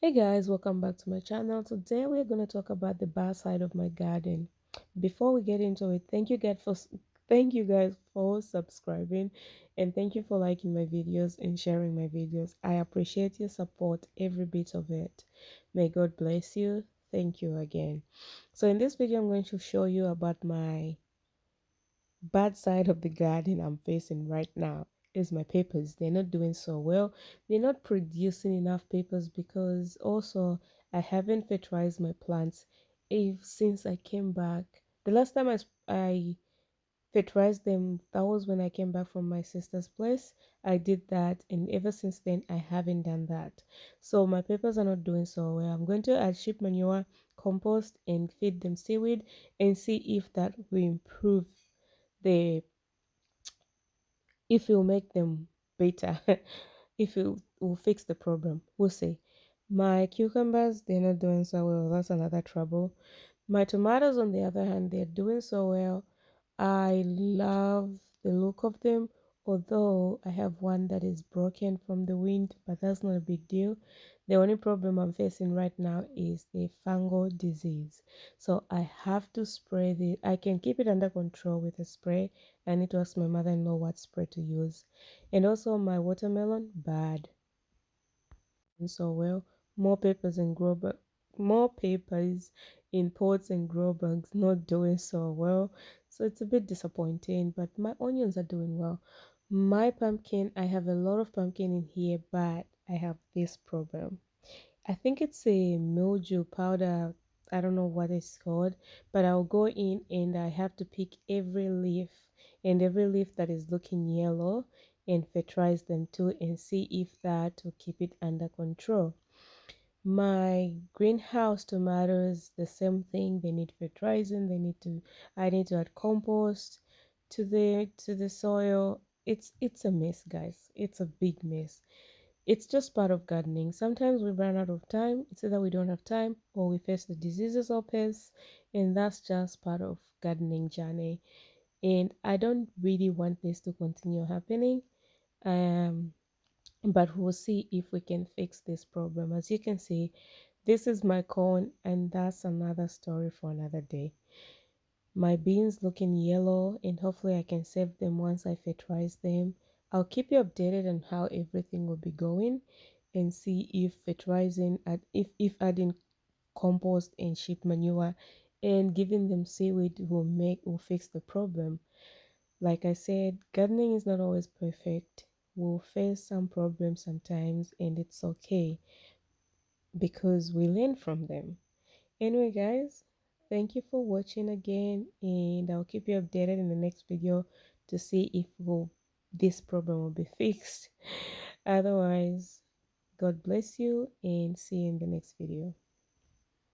Hey guys, welcome back to my channel. Today we're going to talk about the bad side of my garden. Before we get into it, thank you guys for subscribing, and thank you for liking my videos and sharing my videos. I appreciate your support, every bit of it. May God bless you. Thank you again. So in this video I'm going to show you about my bad side of the garden I'm facing right now is my papers. They're not doing so well. They're not producing enough papers because also I haven't fertilized my plants if since I came back. The last time I fertilized them, that was when I came back from my sister's place. I did that, and ever since then I haven't done that. So my papers are not doing so well. I'm going to add sheep manure, compost, and feed them seaweed and see if that will improve the if you make them better. If you will fix the problem, we'll see. My cucumbers, they're not doing so well. That's another trouble. My tomatoes, on the other hand, they're doing so well. I love the look of them, although I have one that is broken from the wind, but that's not a big deal. The only problem I'm facing right now is the fungal disease. So I have to spray I can keep it under control with a spray. I need to ask my mother-in-law what spray to use. And also my watermelon, bad. And so well, more papers and grow bag, more papers in pots and grow bags not doing so well. So it's a bit disappointing, but my onions are doing well. My pumpkin, I have a lot of pumpkin in here, but I have this problem. I think it's a mildew powder. I don't know what it's called, but I'll go in and I have to pick every leaf and every leaf that is looking yellow and fertilize them too and see if that will keep it under control. My greenhouse tomatoes, the same thing. They need fertilizing. I need to add compost to the soil. It's a mess, guys. It's a big mess. It's just part of gardening. Sometimes we run out of time. It's either we don't have time or we face the diseases or pests, and that's just part of gardening journey. And I don't really want this to continue happening. Um, but we'll see if we can fix this problem. As you can see, this is my corn, and that's another story for another day. My beans looking yellow, and hopefully I can save them once I fertilize them. I'll keep you updated on how everything will be going and see if if adding compost and sheep manure and giving them seaweed will fix the problem. Like I said, gardening is not always perfect. We'll face some problems sometimes, and it's okay because we learn from them. Anyway, guys, thank you for watching again, and I'll keep you updated in the next video to see if this problem will be fixed. Otherwise, God bless you and see you in the next video.